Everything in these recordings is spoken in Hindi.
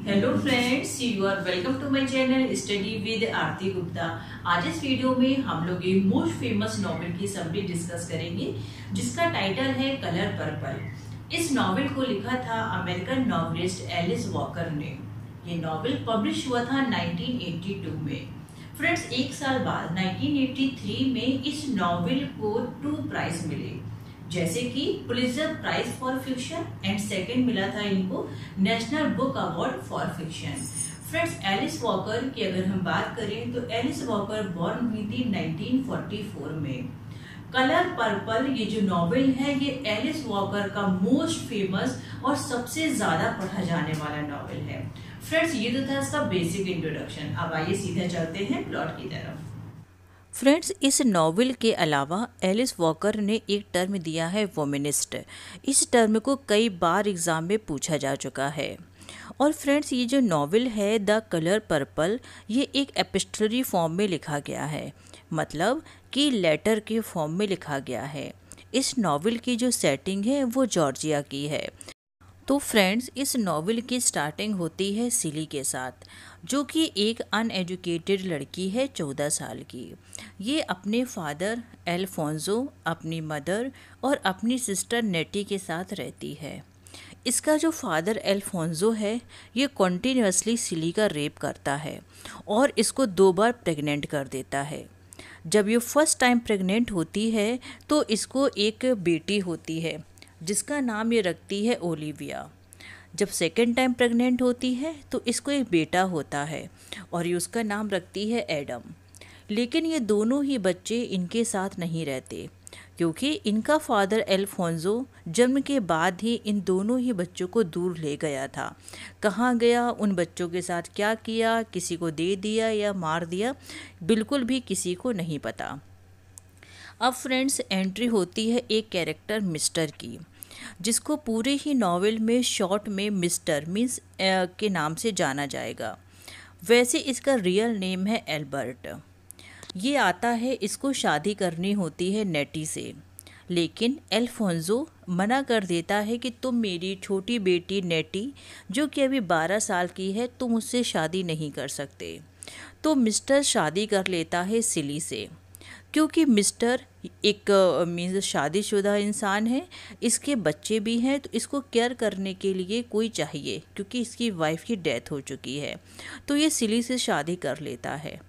Hello friends, you are welcome to my channel study with Aarti Gupta. आज इस वीडियो में हम लोग एक मोस्ट फेमस नॉवेल की समरी डिस्कस करेंगे जिसका टाइटल है कलर पर्पल। इस नॉवेल को लिखा था अमेरिकन नॉवेलिस्ट एलिस वॉकर ने। ये नॉवेल पब्लिश हुआ था 1982 में। फ्रेंड्स, एक साल बाद 1983 में इस नॉवेल को 2 प्राइज मिले, जैसे कि Pulitzer prize for fiction and second मिला था इनको national book award for fiction. Friends, Alice Walker की अगर हम बात करें तो एलिस वॉकर बॉर्न हुई थी 1944 में। कलर पर्पल ये जो नॉवेल है ये एलिस वॉकर का मोस्ट फेमस और सबसे ज्यादा पढ़ा जाने वाला नॉवेल है। फ्रेंड्स, ये तो था इसका बेसिक इंट्रोडक्शन। अब आइए सीधे चलते हैं प्लॉट की तरफ। फ्रेंड्स, इस नॉवेल के अलावा एलिस वॉकर ने एक टर्म दिया है वोमिनिस्ट। इस टर्म को कई बार एग्ज़ाम में पूछा जा चुका है। और फ्रेंड्स, ये जो नॉवेल है द कलर पर्पल ये एक एपिस्टलरी फॉर्म में लिखा गया है, मतलब कि लेटर के फॉर्म में लिखा गया है। इस नॉवेल की जो सेटिंग है वो जॉर्जिया की है। तो फ्रेंड्स, इस नॉवेल की स्टार्टिंग होती है सिली के साथ, जो कि एक अनएजुकेटेड लड़की है 14 साल की। ये अपने फादर एल्फोंसो, अपनी मदर और अपनी सिस्टर नेटी के साथ रहती है। इसका जो फादर एल्फोंसो है ये कॉन्टीन्यूसली सिली का रेप करता है और इसको 2 बार प्रेग्नेंट कर देता है। जब ये फर्स्ट टाइम प्रेग्नेंट होती है तो इसको एक बेटी होती है जिसका नाम ये रखती है ओलिविया। जब सेकेंड टाइम प्रेग्नेंट होती है तो इसको एक बेटा होता है और ये उसका नाम रखती है एडम। लेकिन ये दोनों ही बच्चे इनके साथ नहीं रहते, क्योंकि इनका फादर एल्फोंसो जन्म के बाद ही इन दोनों ही बच्चों को दूर ले गया था। कहाँ गया, उन बच्चों के साथ क्या किया, किसी को दे दिया या मार दिया, बिल्कुल भी किसी को नहीं पता। अब फ्रेंड्स, एंट्री होती है एक कैरेक्टर मिस्टर की, जिसको पूरे ही नॉवेल में शॉर्ट में मिस्टर मीन्स के नाम से जाना जाएगा। वैसे इसका रियल नेम है एल्बर्ट। ये आता है, इसको शादी करनी होती है नेटी से, लेकिन एल्फोंसो मना कर देता है कि तुम मेरी छोटी बेटी नेटी, जो कि अभी 12 साल की है, तुम उससे शादी नहीं कर सकते। तो मिस्टर शादी कर लेता है सिली से, क्योंकि मिस्टर एक मीन्स शादीशुदा इंसान है, इसके बच्चे भी हैं, तो इसको केयर करने के लिए कोई चाहिए, क्योंकि इसकी वाइफ की डेथ हो चुकी है। तो ये सिली से शादी कर लेता है।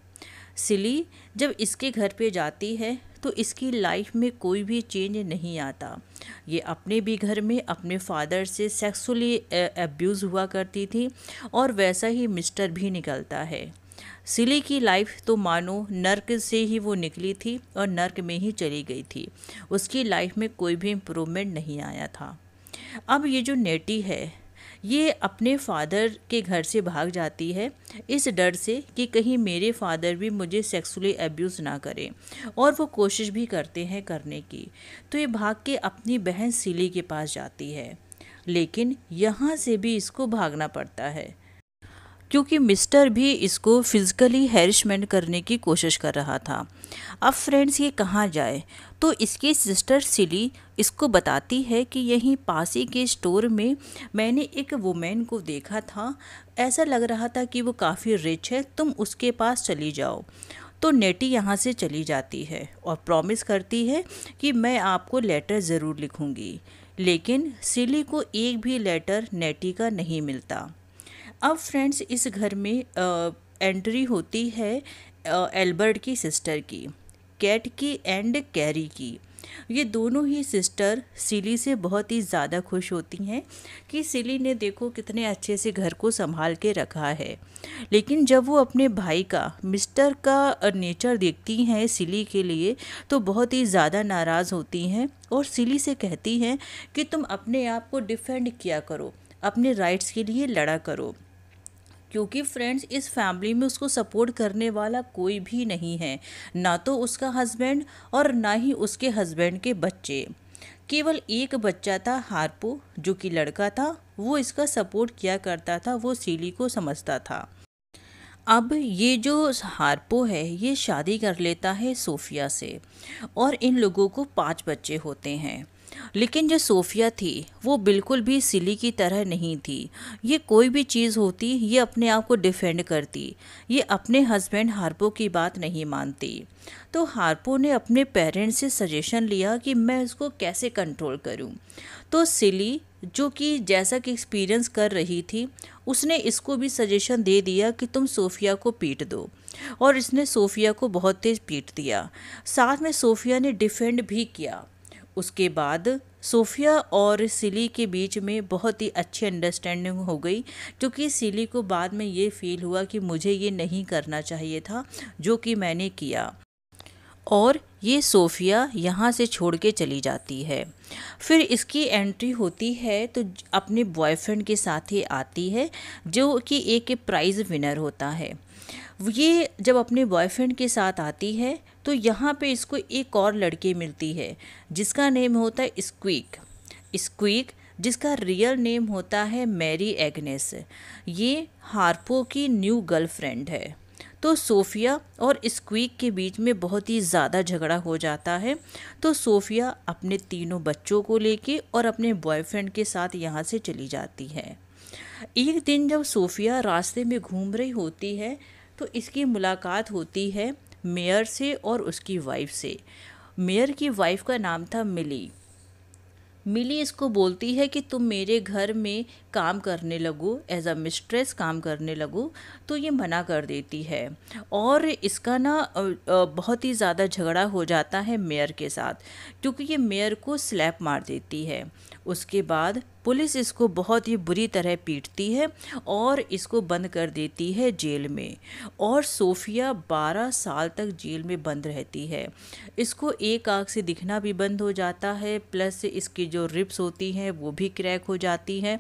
सिली जब इसके घर पे जाती है तो इसकी लाइफ में कोई भी चेंज नहीं आता। ये अपने भी घर में अपने फादर से सेक्सुअली अब्यूज़ हुआ करती थी और वैसा ही मिस्टर भी निकलता है। सिली की लाइफ तो मानो नर्क से ही वो निकली थी और नर्क में ही चली गई थी। उसकी लाइफ में कोई भी इम्प्रूवमेंट नहीं आया था। अब ये जो नेटी है ये अपने फादर के घर से भाग जाती है, इस डर से कि कहीं मेरे फादर भी मुझे सेक्सुअली अब्यूज़ ना करें, और वो कोशिश भी करते हैं करने की। तो ये भाग के अपनी बहन सिली के पास जाती है, लेकिन यहाँ से भी इसको भागना पड़ता है, क्योंकि मिस्टर भी इसको फिज़िकली हैरेसमेंट करने की कोशिश कर रहा था। अब फ्रेंड्स, ये कहाँ जाए, तो इसकी सिस्टर सिली इसको बताती है कि यहीं पास ही के स्टोर में मैंने एक वुमेन को देखा था, ऐसा लग रहा था कि वो काफ़ी रिच है, तुम उसके पास चली जाओ। तो नेटी यहाँ से चली जाती है और प्रॉमिस करती है कि मैं आपको लेटर ज़रूर लिखूँगी। लेकिन सिली को एक भी लेटर नेटी का नहीं मिलता। अब फ्रेंड्स, इस घर में एंट्री होती है एल्बर्ट की सिस्टर की, कैट की एंड कैरी की। ये दोनों ही सिस्टर सिली से बहुत ही ज़्यादा खुश होती हैं कि सिली ने देखो कितने अच्छे से घर को संभाल के रखा है। लेकिन जब वो अपने भाई का मिस्टर का नेचर देखती हैं सिली के लिए, तो बहुत ही ज़्यादा नाराज़ होती हैं और सिली से कहती हैं कि तुम अपने आप को डिफेंड किया करो, अपने राइट्स के लिए लड़ा करो, क्योंकि फ्रेंड्स, इस फैमिली में उसको सपोर्ट करने वाला कोई भी नहीं है, ना तो उसका हस्बैंड और ना ही उसके हस्बैंड के बच्चे। केवल एक बच्चा था हार्पो, जो कि लड़का था, वो इसका सपोर्ट किया करता था, वो सिली को समझता था। अब ये जो हार्पो है ये शादी कर लेता है सोफिया से और इन लोगों को 5 बच्चे होते हैं। लेकिन जो सोफिया थी वो बिल्कुल भी सिली की तरह नहीं थी। ये कोई भी चीज़ होती ये अपने आप को डिफेंड करती, ये अपने हस्बैंड हार्पो की बात नहीं मानती। तो हार्पो ने अपने पेरेंट्स से सजेशन लिया कि मैं इसको कैसे कंट्रोल करूं। तो सिली जो कि जैसा कि एक्सपीरियंस कर रही थी, उसने इसको भी सजेशन दे दिया कि तुम सोफिया को पीट दो, और इसने सोफिया को बहुत तेज़ पीट दिया। साथ में सोफिया ने डिफेंड भी किया। उसके बाद सोफिया और सिली के बीच में बहुत ही अच्छी अंडरस्टैंडिंग हो गई, क्योंकि सिली को बाद में ये फील हुआ कि मुझे ये नहीं करना चाहिए था जो कि मैंने किया, और ये सोफिया यहाँ से छोड़ के चली जाती है। फिर इसकी एंट्री होती है तो अपने बॉयफ्रेंड के साथ ही आती है, जो कि एक प्राइज़ विनर होता है। ये जब अपने बॉयफ्रेंड के साथ आती है तो यहाँ पे इसको एक और लड़की मिलती है जिसका नेम होता है स्क्वीक। स्क्वीक जिसका रियल नेम होता है मैरी एग्नेस। ये हार्पो की न्यू गर्लफ्रेंड है। तो सोफिया और स्क्वीक के बीच में बहुत ही ज़्यादा झगड़ा हो जाता है। तो सोफिया अपने तीनों बच्चों को लेके और अपने बॉयफ्रेंड के साथ यहाँ से चली जाती है। एक दिन जब सोफिया रास्ते में घूम रही होती है तो इसकी मुलाकात होती है मेयर से और उसकी वाइफ से। मेयर की वाइफ का नाम था मिली। मिली इसको बोलती है कि तुम मेरे घर में काम करने लगो, एज अ मिस्ट्रेस काम करने लगो। तो ये मना कर देती है, और इसका ना बहुत ही ज़्यादा झगड़ा हो जाता है मेयर के साथ, क्योंकि ये मेयर को स्लैप मार देती है। उसके बाद पुलिस इसको बहुत ही बुरी तरह पीटती है और इसको बंद कर देती है जेल में, और सोफिया 12 साल तक जेल में बंद रहती है। इसको एक आँख से दिखना भी बंद हो जाता है, प्लस इसकी जो रिब्स होती हैं वो भी क्रैक हो जाती हैं,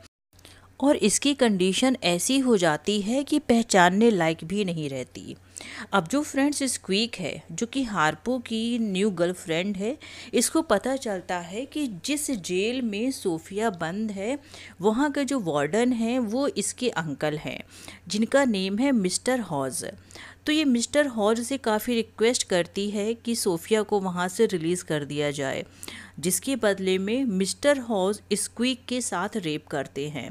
और इसकी कंडीशन ऐसी हो जाती है कि पहचानने लायक भी नहीं रहती। अब जो फ्रेंड्स स्क्वीक है, जो कि हार्पो की न्यू गर्लफ्रेंड है, इसको पता चलता है कि जिस जेल में सोफिया बंद है वहाँ के जो वार्डन हैं वो इसके अंकल हैं, जिनका नेम है मिस्टर हॉज। तो ये मिस्टर हॉज से काफ़ी रिक्वेस्ट करती है कि सोफिया को वहाँ से रिलीज़ कर दिया जाए, जिसके बदले में मिस्टर हॉज स्क्वीक के साथ रेप करते हैं,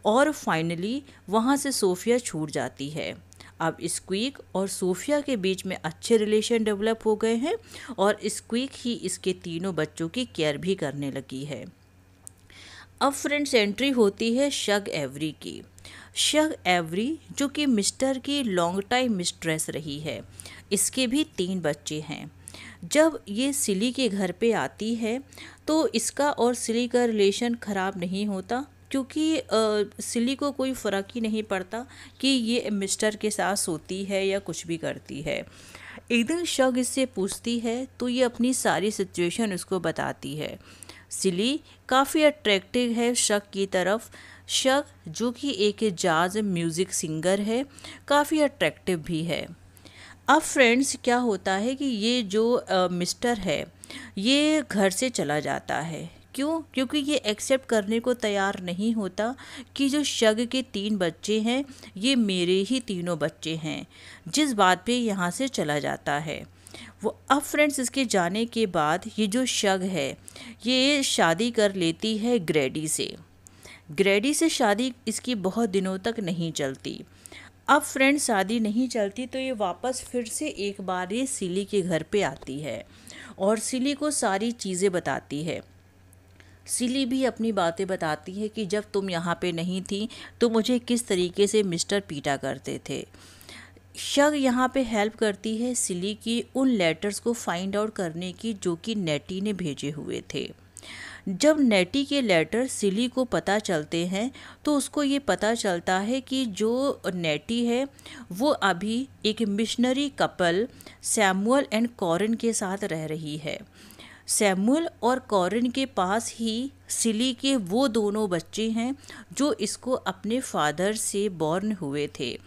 और फाइनली वहाँ से सोफिया छूट जाती है। अब स्क्वीक और सोफिया के बीच में अच्छे रिलेशन डेवलप हो गए हैं, और स्क्वीक ही इसके तीनों बच्चों की केयर भी करने लगी है। अब फ्रेंड्स एंट्री होती है शग एवरी की। शग एवरी जो कि मिस्टर की लॉन्ग टाइम मिस्ट्रेस रही है, इसके भी 3 बच्चे हैं। जब ये सिली के घर पे आती है तो इसका और सिली का रिलेशन ख़राब नहीं होता, क्योंकि सिली को कोई फ़र्क ही नहीं पड़ता कि ये मिस्टर के साथ सोती है या कुछ भी करती है। एक दिन शग इससे पूछती है तो ये अपनी सारी सिचुएशन उसको बताती है। सिली काफ़ी अट्रैक्टिव है शग की तरफ। शग जो कि एक जाज म्यूज़िक सिंगर है, काफ़ी अट्रैक्टिव भी है। अब फ्रेंड्स क्या होता है कि ये जो मिस्टर है ये घर से चला जाता है। क्यों? क्योंकि ये एक्सेप्ट करने को तैयार नहीं होता कि जो शग के 3 बच्चे हैं ये मेरे ही तीनों बच्चे हैं, जिस बात पे यहाँ से चला जाता है वो। अब फ्रेंड्स इसके जाने के बाद ये जो शग है ये शादी कर लेती है ग्रेडी से। ग्रेडी से शादी इसकी बहुत दिनों तक नहीं चलती। अब फ्रेंड शादी नहीं चलती तो ये वापस फिर से एक बार ये सिली के घर पे आती है और सिली को सारी चीज़ें बताती है। सिली भी अपनी बातें बताती है कि जब तुम यहाँ पे नहीं थी तो मुझे किस तरीके से मिस्टर पीटा करते थे। शग यहाँ पे हेल्प करती है सिली की उन लेटर्स को फाइंड आउट करने की जो कि नेटी ने भेजे हुए थे। जब नेटी के लेटर सिली को पता चलते हैं तो उसको ये पता चलता है कि जो नेटी है वो अभी एक मिशनरी कपल सैमुअल एंड कॉरिन के साथ रह रही है। सैमुअल और कॉरिन के पास ही सिली के वो दोनों बच्चे हैं जो इसको अपने फादर से बॉर्न हुए थे,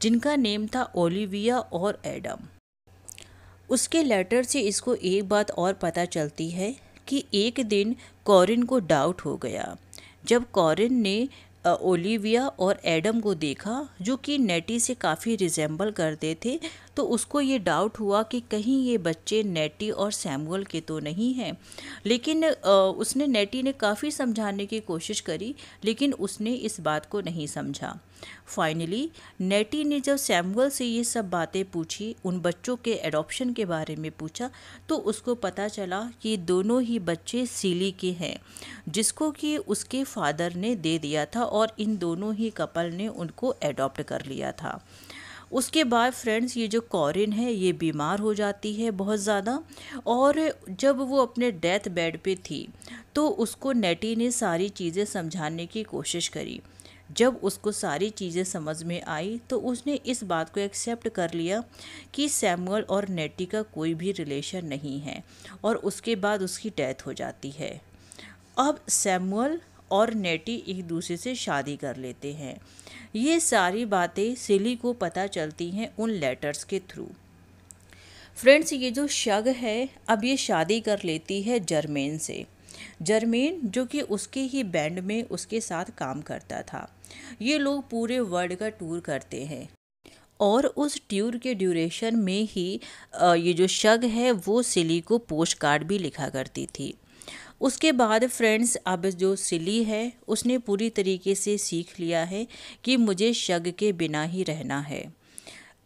जिनका नेम था ओलिविया और एडम। उसके लेटर से इसको एक बात और पता चलती है कि एक दिन कॉरिन को डाउट हो गया। जब कॉरिन ने ओलिविया और एडम को देखा जो कि नेटी से काफ़ी रिजेंबल करते थे, तो उसको ये डाउट हुआ कि कहीं ये बच्चे नेटी और सैमुअल के तो नहीं हैं। लेकिन उसने नेटी ने काफ़ी समझाने की कोशिश करी, लेकिन उसने इस बात को नहीं समझा। फाइनली नेटी ने जब सैमुअल से ये सब बातें पूछी, उन बच्चों के एडॉप्शन के बारे में पूछा, तो उसको पता चला कि दोनों ही बच्चे सिली के हैं, जिसको कि उसके फादर ने दे दिया था और इन दोनों ही कपल ने उनको एडॉप्ट कर लिया था। उसके बाद फ्रेंड्स ये जो कॉरिन है ये बीमार हो जाती है बहुत ज़्यादा, और जब वो अपने डेथ बेड पे थी तो उसको नेटी ने सारी चीज़ें समझाने की कोशिश करी। जब उसको सारी चीज़ें समझ में आई तो उसने इस बात को एक्सेप्ट कर लिया कि सैमुअल और नेटी का कोई भी रिलेशन नहीं है, और उसके बाद उसकी डेथ हो जाती है। अब सैमुअल और नेटी एक दूसरे से शादी कर लेते हैं। ये सारी बातें सिली को पता चलती हैं उन लेटर्स के थ्रू। फ्रेंड्स ये जो शग है अब ये शादी कर लेती है जर्मेन से। जर्मेन जो कि उसके ही बैंड में उसके साथ काम करता था। ये लोग पूरे वर्ल्ड का टूर करते हैं, और उस टूर के ड्यूरेशन में ही ये जो शग है वो सिली को पोस्ट कार्ड भी लिखा करती थी। उसके बाद फ्रेंड्स अब जो सिली है उसने पूरी तरीके से सीख लिया है कि मुझे शग के बिना ही रहना है।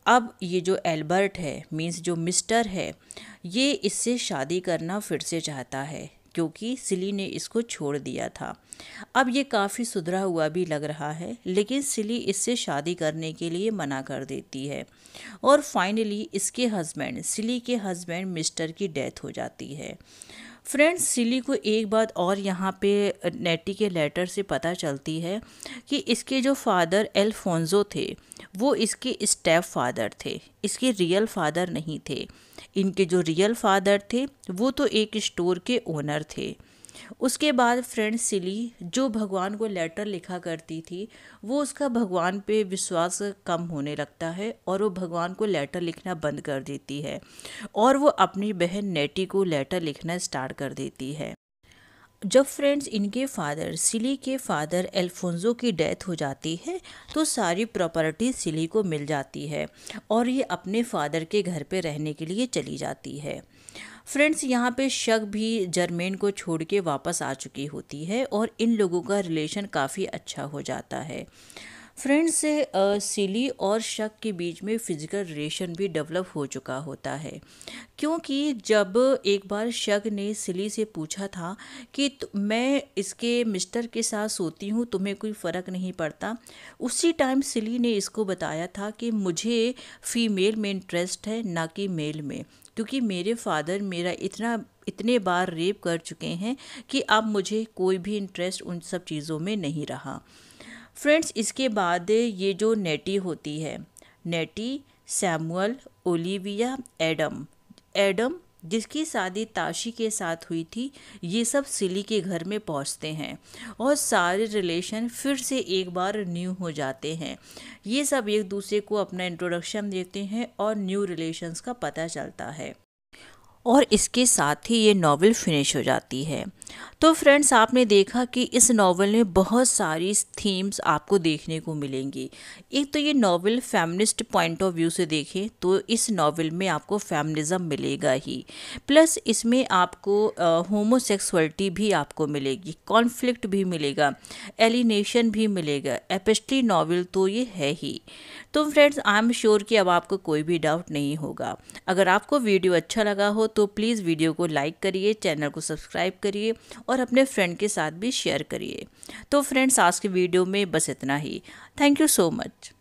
अब ये जो एल्बर्ट है मीन्स जो मिस्टर है, ये इससे शादी करना फिर से चाहता है क्योंकि सिली ने इसको छोड़ दिया था। अब ये काफ़ी सुधरा हुआ भी लग रहा है, लेकिन सिली इससे शादी करने के लिए मना कर देती है, और फाइनली इसके हस्बैंड सिली के हस्बैंड मिस्टर की डेथ हो जाती है। फ्रेंड्स सिली को एक बात और यहाँ पे नेटी के लेटर से पता चलती है कि इसके जो फादर एल्फोंसो थे वो इसके स्टेप फादर थे, इसके रियल फादर नहीं थे। इनके जो रियल फादर थे वो तो एक स्टोर के ओनर थे। उसके बाद फ्रेंड सिली जो भगवान को लेटर लिखा करती थी वो उसका भगवान पे विश्वास कम होने लगता है, और वो भगवान को लेटर लिखना बंद कर देती है, और वो अपनी बहन नेटी को लेटर लिखना स्टार्ट कर देती है। जब फ्रेंड्स इनके फादर सिली के फादर एल्फोंसो की डेथ हो जाती है तो सारी प्रॉपर्टी सिली को मिल जाती है, और ये अपने फादर के घर पे रहने के लिए चली जाती है। फ्रेंड्स यहाँ पे शग भी जर्मेन को छोड़ के वापस आ चुकी होती है, और इन लोगों का रिलेशन काफ़ी अच्छा हो जाता है। फ्रेंड्स सिली और शग के बीच में फ़िज़िकल रिलेशन भी डेवलप हो चुका होता है, क्योंकि जब एक बार शग ने सिली से पूछा था कि मैं इसके मिस्टर के साथ सोती हूँ, तुम्हें कोई फ़र्क नहीं पड़ता, उसी टाइम सिली ने इसको बताया था कि मुझे फ़ीमेल में इंटरेस्ट है ना कि मेल में, क्योंकि मेरे फादर मेरा इतने बार रेप कर चुके हैं कि अब मुझे कोई भी इंटरेस्ट उन सब चीज़ों में नहीं रहा। फ्रेंड्स इसके बाद ये जो नेटी होती है, नेटी, सैमुअल, ओलिविया, एडम जिसकी शादी ताशी के साथ हुई थी, ये सब सिली के घर में पहुंचते हैं, और सारे रिलेशन फिर से एक बार न्यू हो जाते हैं। ये सब एक दूसरे को अपना इंट्रोडक्शन देते हैं और न्यू रिलेशंस का पता चलता है, और इसके साथ ही ये नॉवेल फिनिश हो जाती है। तो फ्रेंड्स आपने देखा कि इस नॉवेल में बहुत सारी थीम्स आपको देखने को मिलेंगी। एक तो ये novel feminist point of view से देखें तो इस नॉवेल में आपको फेमिनिज्म मिलेगा ही, प्लस इसमें आपको होमोसेक्सुअलिटी भी आपको मिलेगी, कॉन्फ्लिक्ट भी मिलेगा, एलिनेशन भी मिलेगा। एपिस्ट्री नॉवेल तो ये है ही। तो फ्रेंड्स आई एम श्योर कि अब आपको कोई भी डाउट नहीं होगा। अगर आपको वीडियो अच्छा लगा हो तो प्लीज़ वीडियो को लाइक करिए, चैनल को सब्सक्राइब करिए और अपने फ्रेंड के साथ भी शेयर करिए। तो फ्रेंड्स आज के वीडियो में बस इतना ही। Thank you so much.